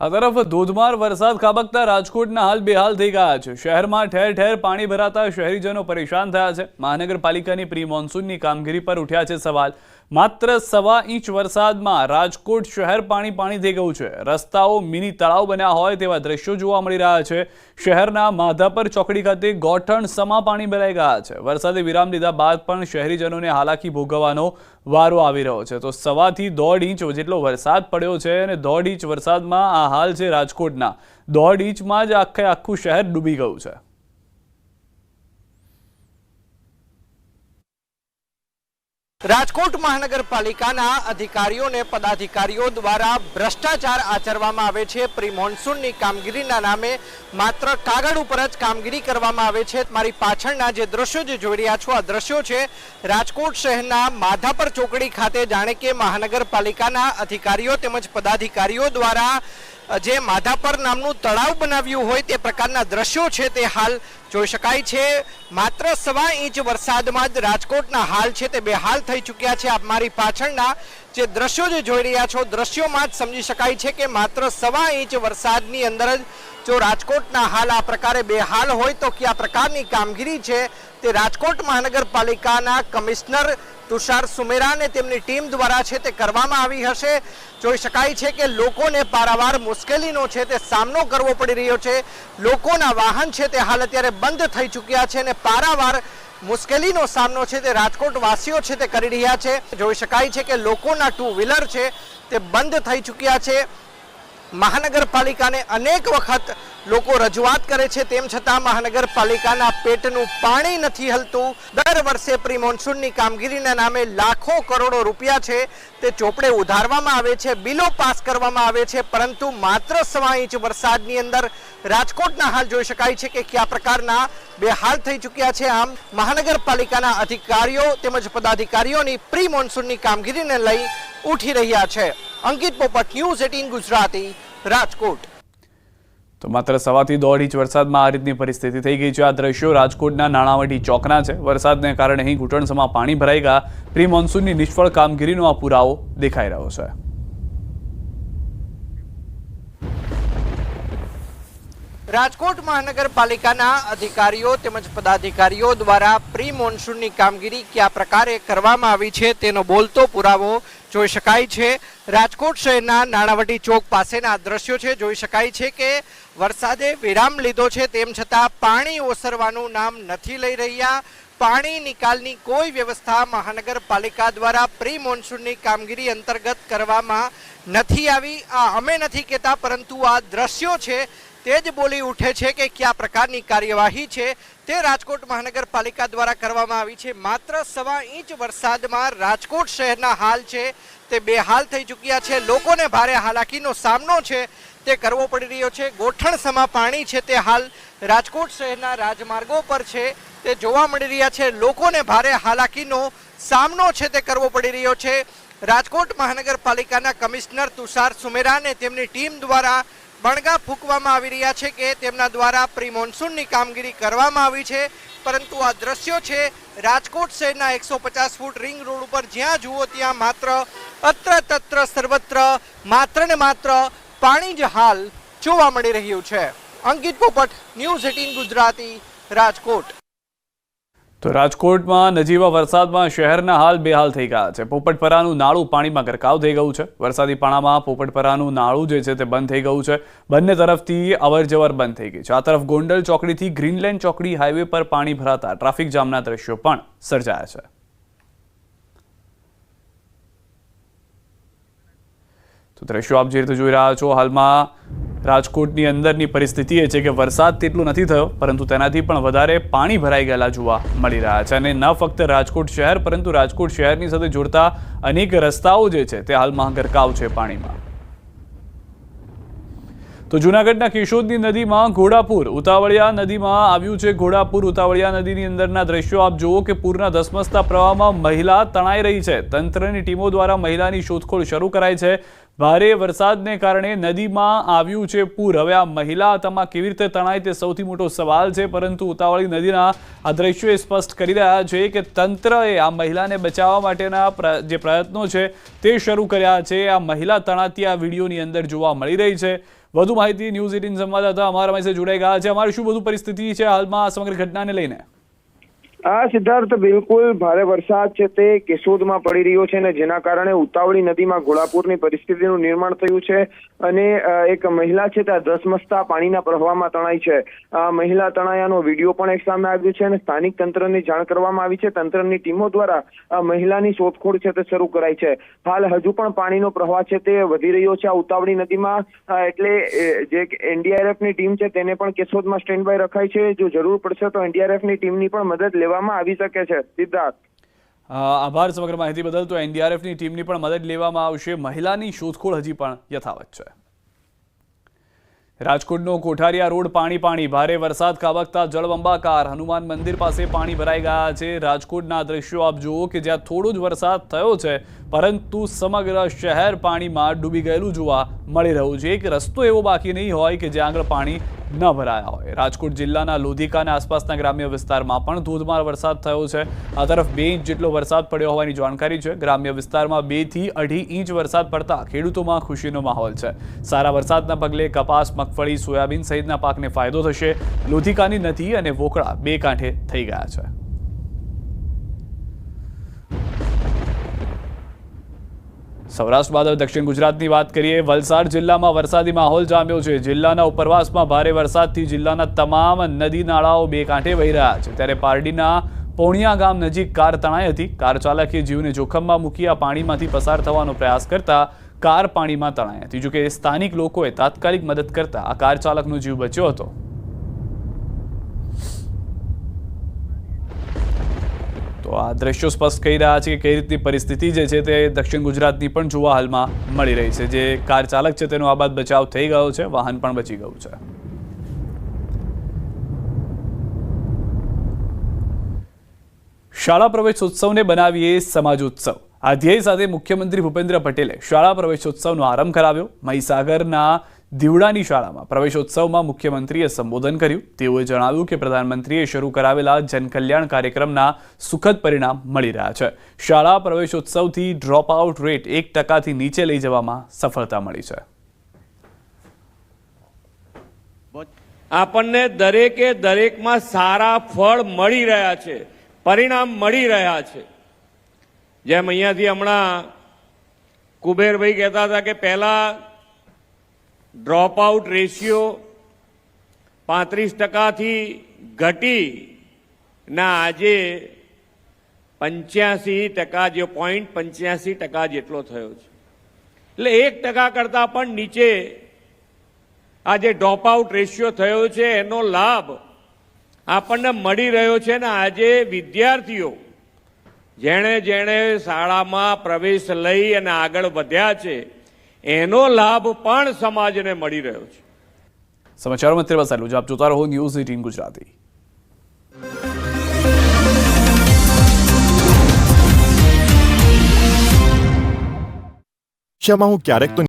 આ તરફ ધોધમાર વરસાદ ખાબકતા રાજકોટના હાલ બેહાલ થઈ ગયા છે। શહેરમાં ઠેર ઠેર પાણી ભરાતા શહેરીજનો પરેશાન થયા છે। મહાનગરપાલિકાની પ્રી મોન્સૂનની કામગીરી પર ઉઠ્યા છે સવાલ। માત્ર 1.25 ઇંચ વરસાદમાં રાજકોટ શહેર પાણી થઈ ગયું છે। રસ્તાઓ મિની તળાવ બન્યા હોય તેવા દ્રશ્યો જોવા મળી રહ્યા છે। શહેરના માધાપર ચોકડી ખાતે ગોઠણ સમા પાણી ભરાઈ ગયા છે। વરસાદે વિરામ લીધા બાદ પણ શહેરીજનોને હાલાકી ભોગવવાનો વારો આવી રહ્યો છે। તો 1.25 થી 1.5 ઇંચ જેટલો વરસાદ પડ્યો છે અને 1.5 ઇંચ વરસાદમાં આ હાલ છે રાજકોટના। 1.5 ઇંચમાં જ આખું શહેર ડૂબી ગયું છે। રાજકોટ મહાનગરપાલિકાના અધિકારીઓ ને પદાધિકારીઓ દ્વારા ભ્રષ્ટાચાર આચરવામાં આવે છે। પ્રી મોન્સૂનની કામગીરીના નામે માત્ર કાગળ ઉપર જ કામગીરી કરવામાં આવે છે। મારી પાછળના જે દ્રશ્યો જે જોઈ રહ્યા છો આ દ્રશ્યો છે રાજકોટ શહેરના માધાપર ચોકડી ખાતે જાણે કે મહાનગરપાલિકાના અધિકારીઓ તેમજ પદાધિકારીઓ દ્વારા જે માધાપર નામનું તળાવ બનાવ્યું હોય તે પ્રકારના દ્રશ્યો છે તે હાલ જોઈ શકાય છે। માત્ર 1.25 ઇંચ વરસાદમાં જ રાજકોટના હાલ છે તે બેહાલ થઈ ચૂક્યા છે। આપ મારી પાછળના જે દ્રશ્યો જે જોઈ રહ્યા છો દ્રશ્યોમાં જ સમજી શકાય છે કે માત્ર 1.25 ઇંચ વરસાદની અંદર જ જો રાજકોટના હાલ આ પ્રકારે બેહાલ હોય તો કયા પ્રકારની કામગીરી છે તે રાજકોટ મહાનગરપાલિકાના કમિશનર તુષાર સુમેરા અને તેમની ટીમ દ્વારા છે તે કરવામાં આવી હશે। જોઈ શકાય છે કે લોકોને પારાવાર મુશ્કેલીનો છે તે સામનો કરવો પડી રહ્યો છે। લોકોના વાહન છે તે હાલ અત્યારે બંધ થઈ ચૂક્યા છે અને પારાવાર મુશ્કેલીનો સામનો છે તે રાજકોટ વાસીઓ છે તે કરી રહ્યા છે। જોઈ શકાય છે કે લોકોના 2 વ્હીલર છે તે બંધ થઈ ચૂક્યા છે। મહાનગરપાલિકાને અનેક વખત લોકો રજૂઆત કરે છે તેમ છતાં મહાનગરપાલિકાના પેટનું પાણી નથી હલતું। દર વર્ષે પ્રી મોન્સૂનની કામગીરીના નામે લાખો કરોડો રૂપિયા છે તે ચોપડે ઉધારવામાં આવે છે, બિલો પાસ કરવામાં આવે છે, પરંતુ માત્ર 1.25 ઇંચ વરસાદની અંદર રાજકોટના હાલ જોઈ શકાય છે કે કયા પ્રકારના બેહાલ થઈ ચૂક્યા છે। આમ મહાનગરપાલિકાના અધિકારીઓ તેમજ પદાધિકારીઓની પ્રી મોન્સૂનની કામગીરીને લઈ ઉઠી રહ્યા છે। અંકિત પોપટ, ન્યૂઝ 18 ગુજરાતી, રાજકોટ। તો માત્ર 1.25 થી 1.5 ઇંચ વરસાદમાં આ રીતની પરિસ્થિતિ થઈ ગઈ છે। આ દ્રશ્યો રાજકોટના નાણાવટી ચોકના છે। વરસાદને કારણે અહીં ઘૂંટણસમાં પાણી ભરાઈ ગયા। પ્રી મોન્સૂનની નિષ્ફળ કામગીરીનો આ પુરાવો દેખાઈ રહ્યો છે। રાજકોટ મહાનગરપાલિકાના અધિકારીઓ તેમજ પદાધિકારીઓ દ્વારા પ્રી મોન્સૂનની કામગીરી કયા પ્રકારે કરવામાં આવી છે તેનો બોલતો પુરાવો જોઈ શકાય છે। રાજકોટ શહેરના નાણાવટી ચોક પાસેના દ્રશ્યો છે। જોઈ શકાય છે કે વરસાદે વિરામ લીધો છે તેમ છતાં પાણી ઓસરવાનું નામ નથી લઈ રહ્યા। પાણી નિકાલની કોઈ વ્યવસ્થા મહાનગરપાલિકા દ્વારા પ્રી મોન્સૂનની કામગીરી અંતર્ગત કરવામાં નથી આવી। આ અમે નથી કહેતા, પરંતુ આ દ્રશ્યો છે તે જ બોલી ઉઠે છે કે કયા પ્રકારની કાર્યવાહી છે તે રાજકોટ મહાનગરપાલિકા દ્વારા કરવામાં આવી છે। માત્ર 1.25 ઇંચ વરસાદમાં રાજકોટ શહેરના હાલ છે તે બેહાલ થઈ ચૂક્યા છે। લોકોને ભારે હાલાકીનો સામનો છે તે કરવો પડી રહ્યો છે। ગોઠણ સમા પાણી છે તે હાલ રાજકોટ શહેરના રાજમાર્ગો પર છે તે જોવા મળી રહ્યા છે। લોકોને ભારે હાલાકીનો સામનો છે તે કરવો પડી રહ્યો છે। રાજકોટ મહાનગરપાલિકાના કમિશનર તુષાર સુમેરા અને તેમની ટીમ દ્વારા બણગા ફૂંકવામાં આવી રહ્યા છે કે તેમના દ્વારા પ્રી મોન્સૂનની કામગીરી કરવામાં આવી છે, પરંતુ આ દ્રશ્યો છે રાજકોટ શહેરના 150 ફૂટ રિંગ રોડ ઉપર જ્યાં જુઓ ત્યાં માત્ર અત્ર તત્ર સર્વત્ર માત્ર ને માત્ર પાણી જ હાલ જોવા મળી રહ્યું છે। અંકિત પોપટ, ન્યૂઝ 18 ગુજરાતી, રાજકોટ। તો રાજકોટમાં નજીવા વરસાદમાં શહેરના હાલ બેહાલ થઈ ગયા છે। પોપટપરાનું નાળું પાણીમાં ગરકાવ થઈ ગયું છે। વરસાદી પાણામાં પોપટપરાનું નાળું જે છે તે બંધ થઈ ગયું છે। બંને તરફથી અવરજવર બંધ થઈ ગઈ છે। આ તરફ ગોંડલ ચોકડીથી ગ્રીનલેન્ડ ચોકડી હાઈવે પર પાણી ભરાતા ટ્રાફિક જામના દ્રશ્યો પણ સર્જાયા છે। તો દ્રશ્યો આપ જે રીતે જોઈ રહ્યા છો હાલમાં રાજકોટની અંદરની પરિસ્થિતિ એ છે કે વરસાદ તેટલો નથી થયો, પરંતુ તેનાથી પણ વધારે પાણી ભરાઈ ગયેલા જોવા મળી રહ્યા છે। અને ન ફક્ત રાજકોટ શહેર પરંતુ રાજકોટ શહેરની સાથે જોડતા અનેક રસ્તાઓ જે છે તે હાલમાં ગરકાવ છે પાણીમાં। તો જૂનાગઢના કેશોદની નદીમાં ઘોડાપુર ઉતાવળિયા નદીમાં આવ્યું છે। ઘોડાપુર ઉતાવળિયા નદીની અંદરના દ્રશ્યો આપ જુઓ કે પૂરના ધસમસતા પ્રવાહમાં મહિલા તણાઈ રહી છે। તંત્રની ટીમો દ્વારા મહિલાની શોધખોળ શરૂ કરાઈ છે। ભારે વરસાદને કારણે નદીમાં આવ્યું છે પૂર। હવે આ મહિલા તેમાં કેવી રીતે તણાય તે સૌથી મોટો સવાલ છે, પરંતુ ઉતાવળી નદીના આ દ્રશ્યો સ્પષ્ટ કરી રહ્યા છે કે તંત્રએ આ મહિલાને બચાવવા માટેના જે પ્રયત્નો છે તે શરૂ કર્યા છે। આ મહિલા તણાતી આ વિડીયોની અંદર જોવા મળી રહી છે। વધુ માહિતી ન્યૂઝ 18 સંવાદદાતા અમારા પાસે જોડાઈ ગયા છે. અમારી શું બધું પરિસ્થિતિ છે હાલમાં આ સમગ્ર ઘટનાને લઈને? સિદ્ધાર્થ, બિલકુલ ભારે વરસાદ છે તે કેશોદમાં પડી રહ્યો છે અને જેના કારણે ઉતાવળી નદીમાં ઘોડાપૂરની પરિસ્થિતિનું નિર્માણ થયું છે અને એક મહિલા છે તે ધસમસતા પાણીના પ્રવાહમાં તણાઈ છે. મહિલા તણાયાનો વિડીયો પણ એક સામે આવ્યો છે અને સ્થાનિક તંત્રની જાણ કરવામાં આવી છે. તંત્રની ટીમો દ્વારા મહિલાની શોધખોળ છે તે શરૂ કરાઈ છે. હાલ હજુ પણ પાણીનો પ્રવાહ છે તે વધી રહ્યો છે આ ઉતાવળી નદીમાં, એટલે જે એનડીઆરએફની ટીમ છે તેને પણ કેશોદમાં સ્ટેન્ડ બાય રખાઈ છે. જો જરૂર પડશે તો એનડીઆરએફની ટીમની પણ મદદ લેવામાં આવી શકે છે. સિદ્ધાર્થ, આભાર સમગ્ર માહિતી બદલ. તો એનડીઆરએફની ટીમની પણ મદદ લેવામાં આવશે. મહિલાની શોધખોળ હજી પણ યથાવત છે. રાજકોટનો કોઠારિયા રોડ પાણી. ભારે વરસાદ ખાબકતા જળબંબાકાર. હનુમાન મંદિર પાસે પાણી ભરાઈ ગયા છે. રાજકોટના દ્રશ્યો આપ જુઓ કે જ્યાં થોડો જ વરસાદ થયો છે પરંતુ સમગ્ર શહેર પાણીમાં ડૂબી ગયેલું જોવા મળી રહ્યું છે. એક રસ્તો એવો બાકી નહીં હોય કે જ્યાં આગળ પાણી ન ભરાયા હોય. રાજકોટ જિલ્લાના લોધિકા અને આસપાસના ગ્રામ્ય વિસ્તારમાં પણ ધોધમાર વરસાદ થયો છે. આ તરફ 2 ઇંચ જેટલો વરસાદ પડ્યો હોવાની જાણકારી છે. ગ્રામ્ય વિસ્તારમાં 2 થી 2.5 ઇંચ વરસાદ પડતા ખેડૂતોમાં ખુશીનો માહોલ છે. સારા વરસાદના પગલે કપાસ, મગફળી, સોયાબીન સહિતના પાકને ફાયદો થશે. લોધિકાની નદી અને વોકળા 2 કાંઠે થઈ ગયા છે. સૌરાષ્ટ્ર બાદ દક્ષિણ ગુજરાતની વાત કરીએ. વલસાડ જિલ્લામાં વરસાદી માહોલ જામ્યો છે. જિલ્લાના ઉપરવાસમાં ભારે વરસાદથી જિલ્લાના તમામ નદી નાળાઓ 2 કાંઠે વહી રહ્યા છે. ત્યારે પારડીના પોણિયા ગામ નજીક કાર તણાઈ હતી. કાર ચાલકે જીવને જોખમમાં મૂકી આ પાણીમાંથી પસાર થવાનો પ્રયાસ કરતા કાર પાણીમાં તણાઈ હતી. જોકે સ્થાનિક લોકોએ તાત્કાલિક મદદ કરતા આ કાર ચાલકનો જીવ બચ્યો હતો. તો આ દ્રશ્યો સ્પષ્ટ કહી રહ્યા છે કે કઈ રીતની પરિસ્થિતિ જે છે તે દક્ષિણ ગુજરાતની પણ જોવા હાલમાં મળી રહી છે. જે કાર ચાલક છે તેનો આબાદ બચાવ થઈ ગયો છે. વાહન પણ બચી ગયું છે. શાળા પ્રવેશોત્સવને બનાવીએ સમાજોત્સવ. આ ધ્યેય સાથે મુખ્યમંત્રી ભૂપેન્દ્ર પટેલે શાળા પ્રવેશોત્સવનો આરંભ કરાવ્યો. મહીસાગરના દીવડાની શાળામાં પ્રવેશોત્સવમાં મુખ્યમંત્રીએ સંબોધન કર્યું. તેઓએ જણાવ્યું કે પ્રધાનમંત્રીએ શરૂ કરાવેલા જનકલ્યાણ કાર્યક્રમના સુખદ પરિણામ મળી રહ્યા છે. શાળા પ્રવેશોત્સવથી ડ્રોપ આઉટ રેટ 1% નીચે લઈ જવામાં સફળતા મળી છે. આપણને દરેકમાં સારા ફળ મળી રહ્યા છે, પરિણામ મળી રહ્યા છે. જેમ અહીંયાથી હમણાં કુબેરભાઈ કહેતા હતા કે પહેલા ડ્રોપ આઉટ રેશિયો 35%થી ઘટી ના આજે 85% જે 0.85% જેટલો થયો છે. એટલે 1% કરતા પણ નીચે આ જે ડ્રોપ આઉટ રેશિયો થયો છે એનો લાભ આપણને મળી રહ્યો છે. ને આજે વિદ્યાર્થીઓ જેણે શાળામાં પ્રવેશ લઈ અને આગળ વધ્યા છે એનો લાભ પણ સમાજને મળી રહ્યો છે. સમાચારોમાં અત્યારે બસ આટલું જ. આપ જોતા રહો ન્યૂઝ 18 ગુજરાતી. શમાં હું ક્યારેક તો